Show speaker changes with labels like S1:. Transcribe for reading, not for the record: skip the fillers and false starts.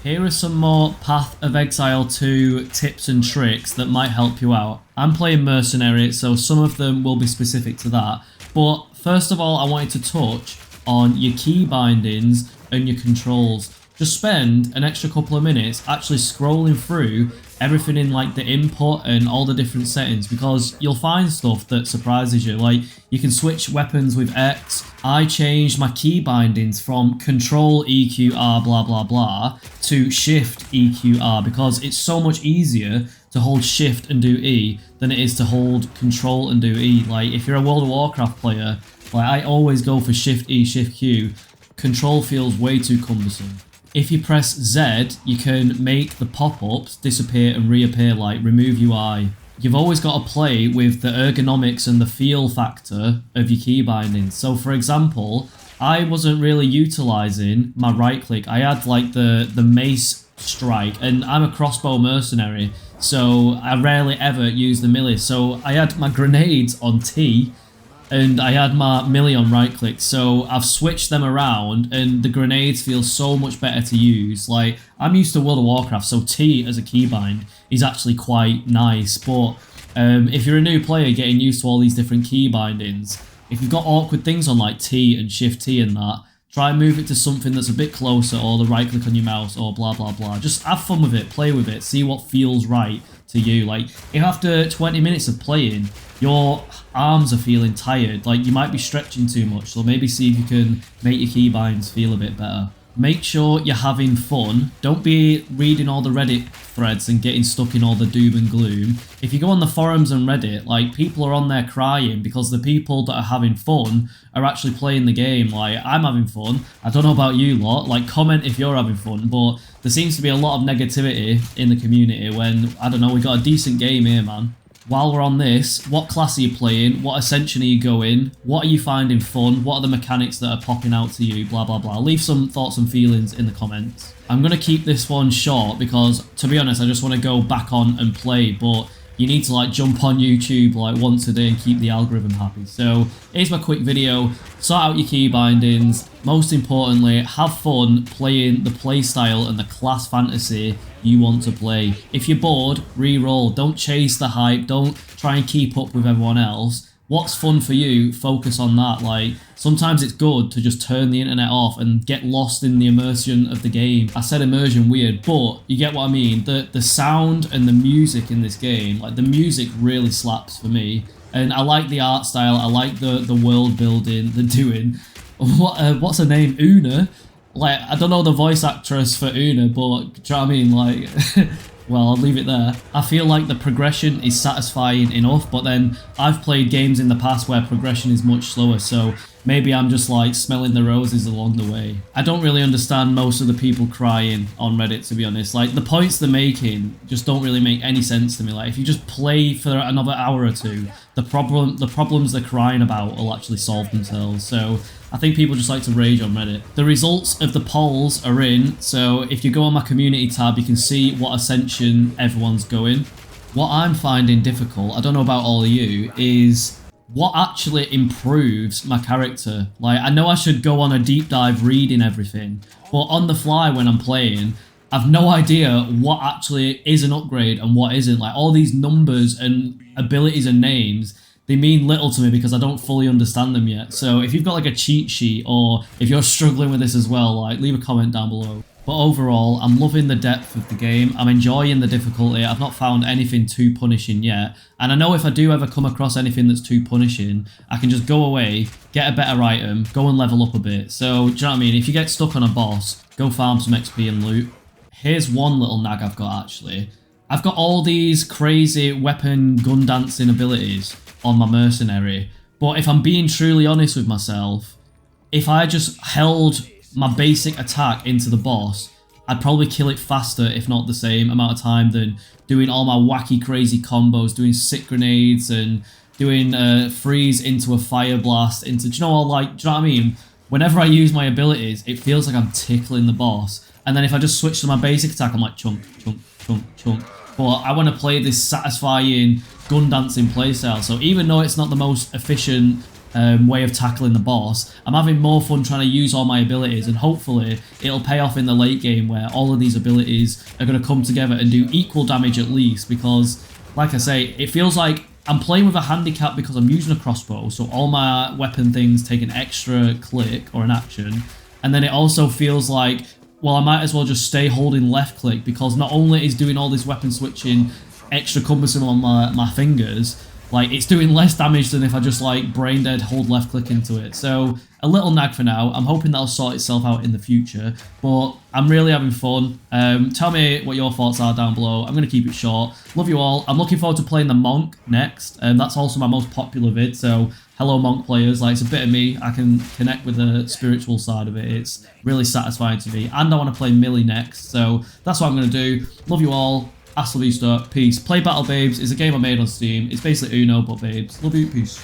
S1: Here are some more Path of Exile 2 tips and tricks that might help you out. I'm playing Mercenary, so some of them will be specific to that. But first of all, I wanted to touch on your key bindings and your controls. Just spend an extra couple of minutes actually scrolling through everything in like the input and all the different settings, because you'll find stuff that surprises you. Like you can switch weapons with X. I changed my key bindings from Control EQR blah blah blah to Shift EQR because it's so much easier to hold Shift and do E than it is to hold Control and do E. Like if you're a World of Warcraft player, like I always go for Shift E, Shift Q. Control feels way too cumbersome. If you press Z, you can make the pop-ups disappear and reappear, like remove UI. You've always got to play with the ergonomics and the feel factor of your key bindings. So for example, I wasn't really utilizing my right click. I had like the mace strike, and I'm a crossbow mercenary, so I rarely ever use the melee. So I had my grenades on T, and I had my melee on right click, so I've switched them around and the grenades feel so much better to use. Like I'm used to World of Warcraft, so T as a keybind is actually quite nice, but if you're a new player getting used to all these different key bindings, if you've got awkward things on like T and Shift T and that, try and move it to something that's a bit closer, or the right click on your mouse, or blah blah blah. Just have fun with it, play with it, see what feels right to you. Like if after 20 minutes of playing your arms are feeling tired, like you might be stretching too much, so maybe see if you can make your keybinds feel a bit better. Make sure you're having fun. Don't be reading all the Reddit threads and getting stuck in all the doom and gloom. If you go on the forums and Reddit, like people are on there crying because the people that are having fun are actually playing the game. Like I'm having fun. I don't know about you lot. Like comment if you're having fun, but there seems to be a lot of negativity in the community when, I don't know, we got a decent game here, man. While we're on this, what class are you playing? What ascension are you going? What are you finding fun? What are the mechanics that are popping out to you? Blah, blah, blah. Leave some thoughts and feelings in the comments. I'm going to keep this one short because, to be honest, I just want to go back on and play, but you need to like jump on YouTube like once a day and keep the algorithm happy. So here's my quick video. Sort out your key bindings. Most importantly, have fun playing the playstyle and the class fantasy you want to play. If you're bored, re-roll. Don't chase the hype. Don't try and keep up with everyone else. What's fun for you, focus on that. Like sometimes it's good to just turn the internet off and get lost in the immersion of the game. I said immersion weird, but you get what I mean. The sound and the music in this game, like the music really slaps for me. And I like the art style, I like the world building they're doing. What's her name? Una? Like, I don't know the voice actress for Una, but do you know what I mean? Like, well, I'll leave it there. I feel like the progression is satisfying enough, but then I've played games in the past where progression is much slower, so maybe I'm just like smelling the roses along the way. I don't really understand most of the people crying on Reddit, to be honest. Like the points they're making just don't really make any sense to me. Like if you just play for another hour or two, the problems they're crying about will actually solve themselves. So I think people just like to rage on Reddit. The results of the polls are in, so if you go on my community tab, you can see what ascension everyone's going. What I'm finding difficult, I don't know about all of you, is what actually improves my character. Like, I know I should go on a deep dive reading everything, but on the fly when I'm playing, I've no idea what actually is an upgrade and what isn't. Like, all these numbers and abilities and names, they mean little to me because I don't fully understand them yet. So if you've got like a cheat sheet, or if you're struggling with this as well, like leave a comment down below. But overall, I'm loving the depth of the game. I'm enjoying the difficulty. I've not found anything too punishing yet. And I know if I do ever come across anything that's too punishing, I can just go away, get a better item, go and level up a bit. So, do you know what I mean? If you get stuck on a boss, go farm some XP and loot. Here's one little nag I've got actually. I've got all these crazy weapon gun dancing abilities on my mercenary. But if I'm being truly honest with myself, if I just held my basic attack into the boss, I'd probably kill it faster, if not the same amount of time, than doing all my wacky crazy combos, doing sick grenades and doing freeze into a fire blast into, do you know what I mean? Whenever I use my abilities, it feels like I'm tickling the boss. And then if I just switch to my basic attack, I'm like chunk, chunk, chunk, chunk. But I want to play this satisfying gun dancing playstyle. So even though it's not the most efficient way of tackling the boss. I'm having more fun trying to use all my abilities, and hopefully it'll pay off in the late game where all of these abilities are going to come together and do equal damage at least, because like I say, it feels like I'm playing with a handicap because I'm using a crossbow, so all my weapon things take an extra click or an action, and then it also feels like, well, I might as well just stay holding left click, because not only is doing all this weapon switching extra cumbersome on my fingers, like it's doing less damage than if I just like brain dead hold left click into it. So a little nag for now. I'm hoping that'll sort itself out in the future, but I'm really having fun. Tell me what your thoughts are down below. I'm going to keep it short. Love you all. I'm looking forward to playing the Monk next, and that's also my most popular vid, so hello Monk players. Like, it's a bit of me. I can connect with the spiritual side of it. It's really satisfying to me, and I want to play Millie next, so that's what I'm going to do. Love you all. Hasta la vista. Peace. Play Battle Babes is a game I made on Steam. It's basically Uno, but babes. Love you. Peace.